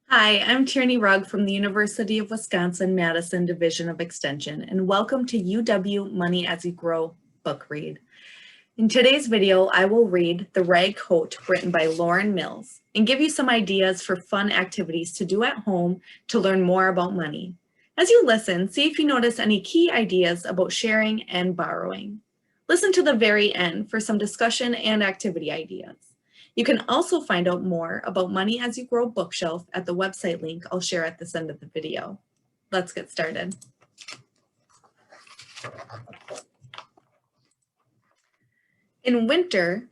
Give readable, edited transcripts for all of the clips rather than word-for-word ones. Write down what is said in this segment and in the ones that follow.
Hi, I'm Tierany Rugg from the University of Wisconsin-Madison Division of Extension, and welcome to UW Money as You Grow book read. In today's video, I will read The Rag Coat, written by Lauren Mills, and give you some ideas for fun activities to do at home to learn more about money. As you listen, see if you notice any key ideas about sharing and borrowing. Listen to the very end for some discussion and activity ideas. You can also find out more about Money as You Grow bookshelf at the website link I'll share at this end of the video. Let's get started. In winter,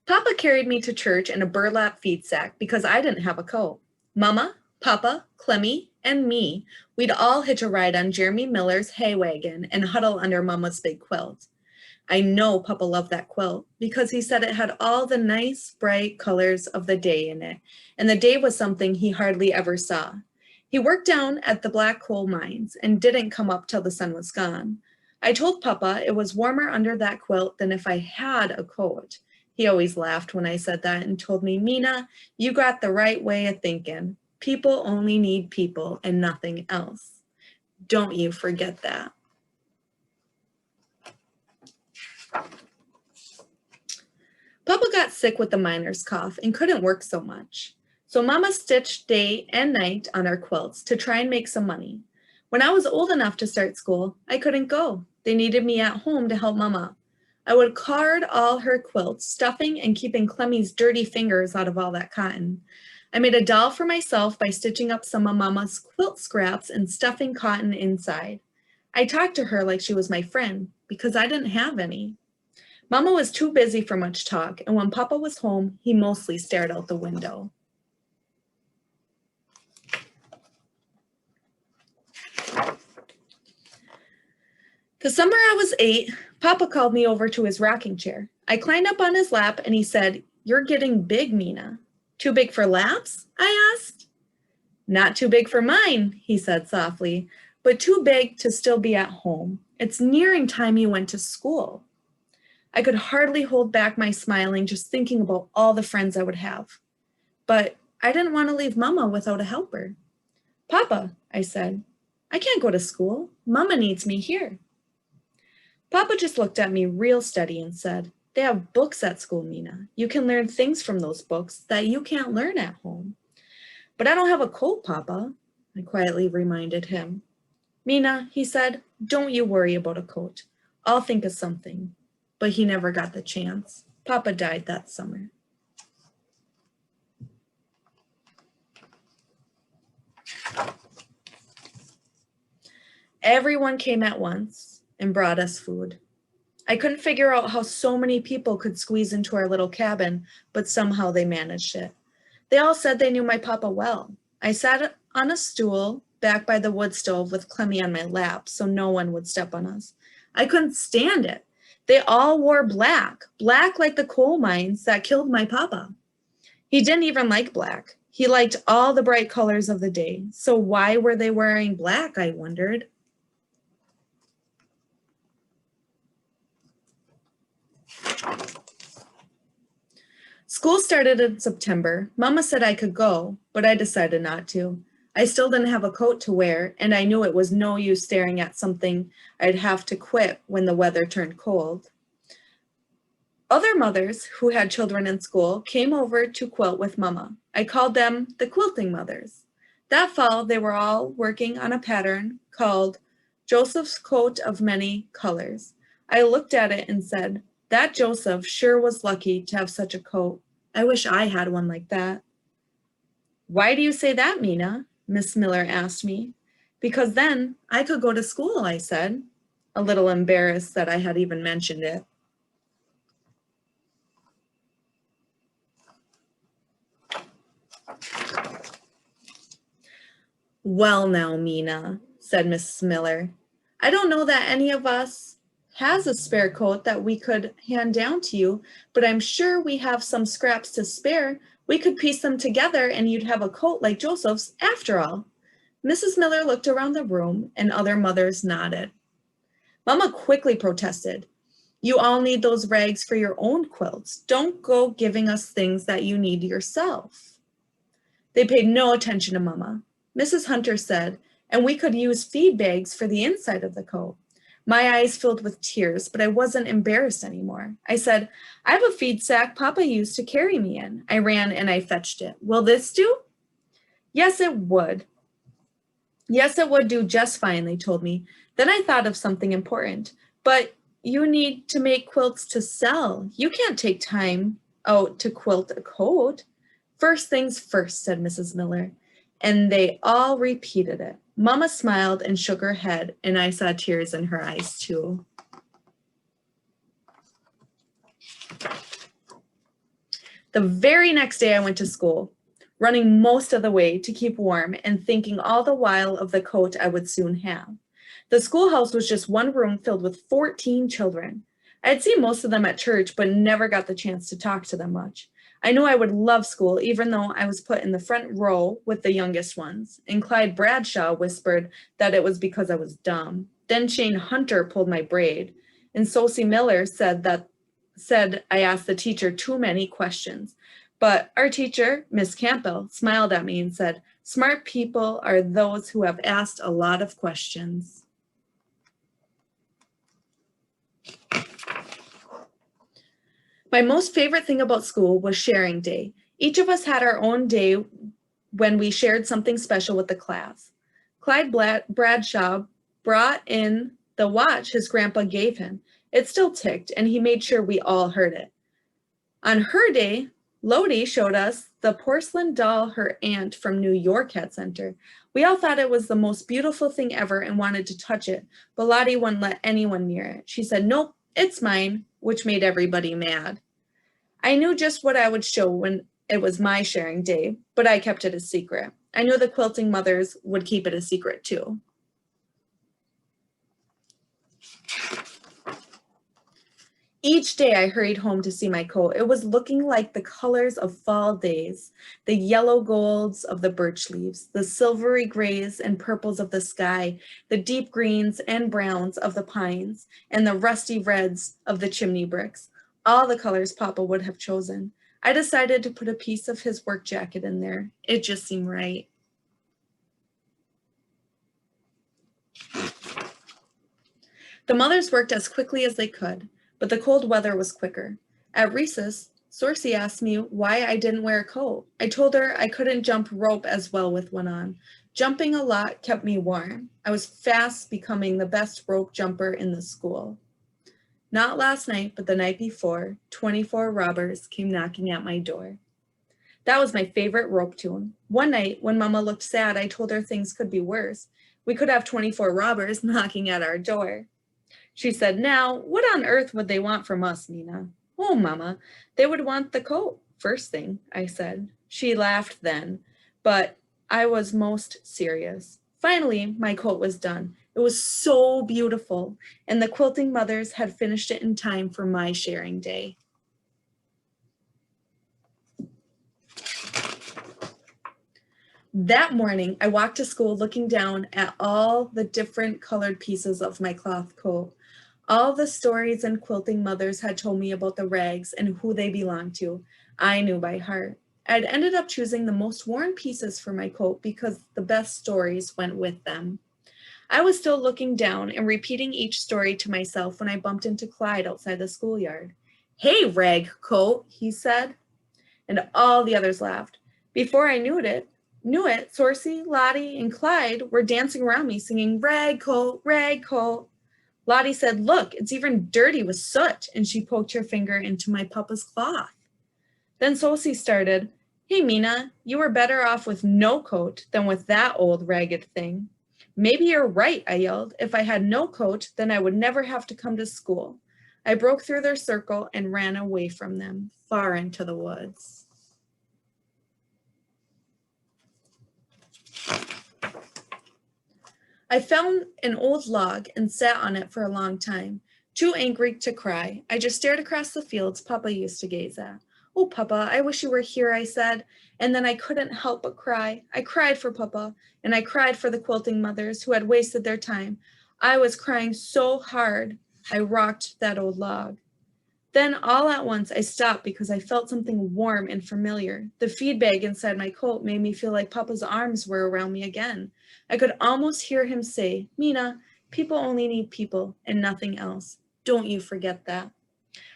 Papa carried me to church in a burlap feed sack because I didn't have a coat. Mama, Papa, Clemmy, and me, we'd all hitch a ride on Jeremy Miller's hay wagon and huddle under Mama's big quilt. I know Papa loved that quilt because he said it had all the nice, bright colors of the day in it, and the day was something he hardly ever saw. He worked down at the black coal mines and didn't come up till the sun was gone. I told Papa it was warmer under that quilt than if I had a coat. He always laughed when I said that and told me, "Mina, you got the right way of thinking. People only need people and nothing else. Don't you forget that." Papa got sick with the miner's cough and couldn't work so much. So Mama stitched day and night on our quilts to try and make some money. When I was old enough to start school, I couldn't go. They needed me at home to help Mama. I would card all her quilts, stuffing and keeping Clemmy's dirty fingers out of all that cotton. I made a doll for myself by stitching up some of Mama's quilt scraps and stuffing cotton inside. I talked to her like she was my friend because I didn't have any. Mama was too busy for much talk, and when Papa was home, he mostly stared out the window. The summer I was 8, Papa called me over to his rocking chair. I climbed up on his lap and he said, "You're getting big, Mina." "Too big for laps?" I asked. "Not too big for mine," he said softly, "but too big to still be at home. It's nearing time you went to school." I could hardly hold back my smiling just thinking about all the friends I would have. But I didn't want to leave Mama without a helper. "Papa," I said, "I can't go to school. Mama needs me here." Papa just looked at me real steady and said, "They have books at school, Mina. You can learn things from those books that you can't learn at home." "But I don't have a coat, Papa," I quietly reminded him. "Mina," he said, "don't you worry about a coat. I'll think of something." But he never got the chance. Papa died that summer. Everyone came at once and brought us food. I couldn't figure out how so many people could squeeze into our little cabin, but somehow they managed it. They all said they knew my Papa well. I sat on a stool back by the wood stove with Clemmy on my lap so no one would step on us. I couldn't stand it. They all wore black like the coal mines that killed my Papa. He didn't even like black. He liked all the bright colors of the day. So why were they wearing black, I wondered. School started in September. Mama said I could go, but I decided not to. I still didn't have a coat to wear, and I knew it was no use staring at something I'd have to quit when the weather turned cold. Other mothers who had children in school came over to quilt with Mama. I called them the quilting mothers. That fall, they were all working on a pattern called Joseph's Coat of Many Colors. I looked at it and said, "That Joseph sure was lucky to have such a coat. I wish I had one like that." "Why do you say that, Mina?" Miss Miller asked me. "Because then I could go to school," I said, a little embarrassed that I had even mentioned it. "Well now, Mina," said Miss Miller, "I don't know that any of us has a spare coat that we could hand down to you, but I'm sure we have some scraps to spare. We could piece them together and you'd have a coat like Joseph's after all." Mrs. Miller looked around the room and other mothers nodded. Mama quickly protested. "You all need those rags for your own quilts. Don't go giving us things that you need yourself." They paid no attention to Mama. Mrs. Hunter said, and we could use feed bags for the inside of the coat. My eyes filled with tears, but I wasn't embarrassed anymore. I said, I have a feed sack Papa used to carry me in. I ran and I fetched it. Will this do? Yes, it would. Yes, it would do just fine, they told me. Then I thought of something important. But you need to make quilts to sell. You can't take time out to quilt a coat. First things first, said Mrs. Miller. And they all repeated it. Mama smiled and shook her head, and I saw tears in her eyes too. The very next day I went to school, running most of the way to keep warm and thinking all the while of the coat I would soon have. The schoolhouse was just one room filled with 14 children. I had seen most of them at church, but never got the chance to talk to them much. I knew I would love school, even though I was put in the front row with the youngest ones. And Clyde Bradshaw whispered that it was because I was dumb. Then Shane Hunter pulled my braid. And Sosie Miller said I asked the teacher too many questions. But our teacher, Miss Campbell, smiled at me and said, smart people are those who have asked a lot of questions. My most favorite thing about school was sharing day. Each of us had our own day when we shared something special with the class. Clyde Bradshaw brought in the watch his grandpa gave him. It still ticked, and he made sure we all heard it. On her day, Lodi showed us the porcelain doll her aunt from New York had sent her. We all thought it was the most beautiful thing ever and wanted to touch it, but Lottie wouldn't let anyone near it. She said, nope, it's mine, which made everybody mad. I knew just what I would show when it was my sharing day, but I kept it a secret. I knew the quilting mothers would keep it a secret too. Each day I hurried home to see my coat. It was looking like the colors of fall days, the yellow golds of the birch leaves, the silvery grays and purples of the sky, the deep greens and browns of the pines, and the rusty reds of the chimney bricks. All the colors Papa would have chosen. I decided to put a piece of his work jacket in there. It just seemed right. The mothers worked as quickly as they could, but the cold weather was quicker. At recess, Sorcy asked me why I didn't wear a coat. I told her I couldn't jump rope as well with one on. Jumping a lot kept me warm. I was fast becoming the best rope jumper in the school. Not last night, but the night before, 24 robbers came knocking at my door. That was my favorite rope tune. One night, when Mama looked sad, I told her things could be worse. We could have 24 robbers knocking at our door. She said, now, what on earth would they want from us, Nina? Oh, Mama, they would want the coat, first thing, I said. She laughed then, but I was most serious. Finally, my coat was done. It was so beautiful, and the quilting mothers had finished it in time for my sharing day. That morning, I walked to school looking down at all the different colored pieces of my cloth coat. All the stories and quilting mothers had told me about the rags and who they belonged to, I knew by heart. I'd ended up choosing the most worn pieces for my coat because the best stories went with them. I was still looking down and repeating each story to myself when I bumped into Clyde outside the schoolyard. Hey, rag coat, he said, and all the others laughed. Before I knew it, Sorcy, Lottie, and Clyde were dancing around me singing, rag coat, rag coat. Lottie said, look, it's even dirty with soot, and she poked her finger into my papa's cloth. Then Sosie started, hey, Mina, you were better off with no coat than with that old ragged thing. Maybe you're right, I yelled. If I had no coat, then I would never have to come to school. I broke through their circle and ran away from them, far into the woods. I found an old log and sat on it for a long time, too angry to cry. I just stared across the fields Papa used to gaze at. Oh, Papa, I wish you were here, I said, and then I couldn't help but cry. I cried for Papa, and I cried for the quilting mothers who had wasted their time. I was crying so hard, I rocked that old log. Then all at once I stopped because I felt something warm and familiar. The feed bag inside my coat made me feel like Papa's arms were around me again. I could almost hear him say, "Mina, people only need people and nothing else. Don't you forget that."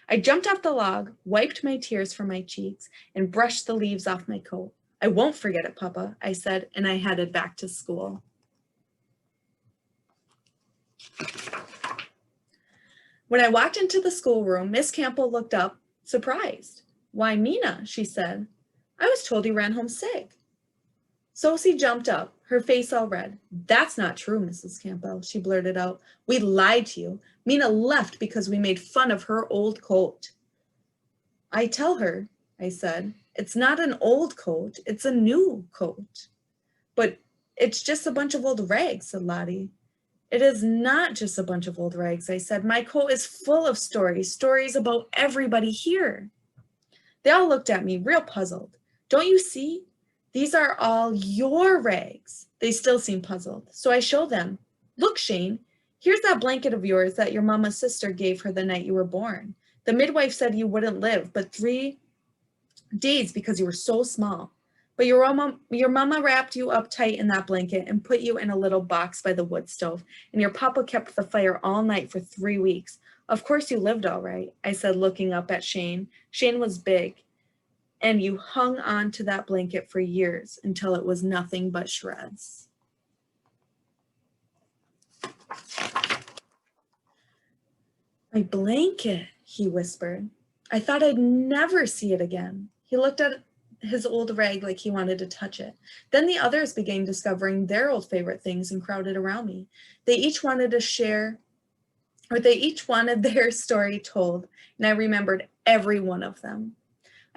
I jumped off the log, wiped my tears from my cheeks, and brushed the leaves off my coat. "I won't forget it, Papa," I said, and I headed back to school. When I walked into the schoolroom, Miss Campbell looked up, surprised. "Why, Mina," she said. "I was told you ran home sick." Sosie jumped up, her face all red. "That's not true, Mrs. Campbell," she blurted out. "We lied to you. Mina left because we made fun of her old coat." "I tell her," I said, "it's not an old coat, it's a new coat." "But it's just a bunch of old rags," said Lottie. "It is not just a bunch of old rags," I said. "My coat is full of stories about everybody here." They all looked at me real puzzled. "Don't you see? These are all your rags." They still seemed puzzled. So I showed them. "Look, Shane, here's that blanket of yours that your mama's sister gave her the night you were born. The midwife said you wouldn't live but 3 days because you were so small. But your mama wrapped you up tight in that blanket and put you in a little box by the wood stove, and your papa kept the fire all night for 3 weeks. Of course you lived all right," I said, looking up at Shane. Shane was big, "and you hung on to that blanket for years until it was nothing but shreds." "My blanket," he whispered. I thought I'd never see it again. He looked at his old rag like he wanted to touch it. Then the others began discovering their old favorite things and crowded around me. They each wanted to share, or they each wanted their story told, and I remembered every one of them.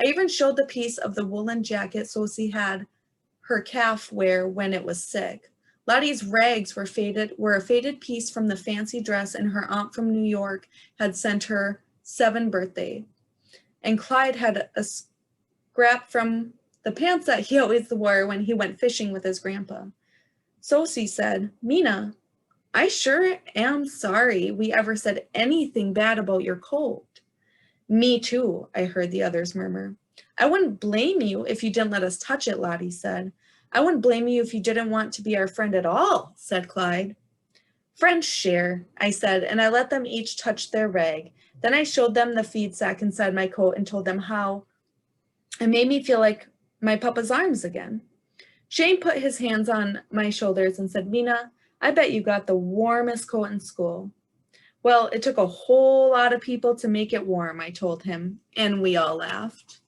I even showed the piece of the woolen jacket Sosie had her calf wear when it was sick. Lottie's rags were a faded piece from the fancy dress and her aunt from New York had sent her 7th birthday. And Clyde had a scrap from the pants that he always wore when he went fishing with his grandpa. Sosie said, "Mina, I sure am sorry we ever said anything bad about your coat." "Me too," I heard the others murmur. "I wouldn't blame you if you didn't let us touch it," Lottie said. "I wouldn't blame you if you didn't want to be our friend at all," said Clyde. "Friends share," I said, and I let them each touch their rag. Then I showed them the feed sack inside my coat and told them how it made me feel like my papa's arms again. Shane put his hands on my shoulders and said, "Mina, I bet you got the warmest coat in school." "Well, it took a whole lot of people to make it warm," I told him, and we all laughed.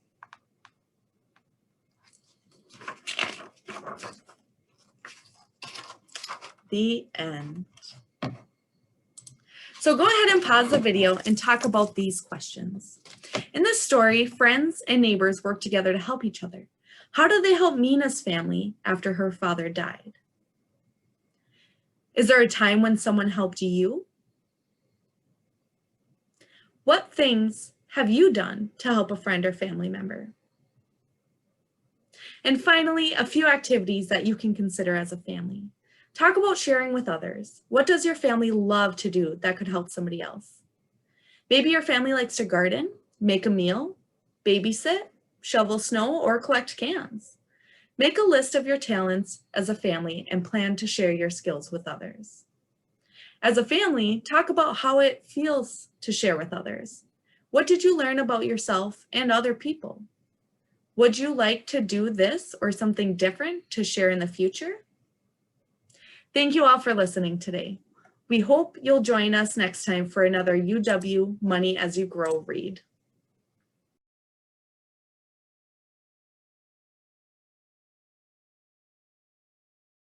The end. So go ahead and pause the video and talk about these questions. In this story, friends and neighbors work together to help each other. How did they help Mina's family after her father died? Is there a time when someone helped you? What things have you done to help a friend or family member? And finally, a few activities that you can consider as a family. Talk about sharing with others. What does your family love to do that could help somebody else? Maybe your family likes to garden, make a meal, babysit, shovel snow, or collect cans. Make a list of your talents as a family and plan to share your skills with others. As a family, talk about how it feels to share with others. What did you learn about yourself and other people? Would you like to do this or something different to share in the future? Thank you all for listening today. We hope you'll join us next time for another UW Money as You Grow read.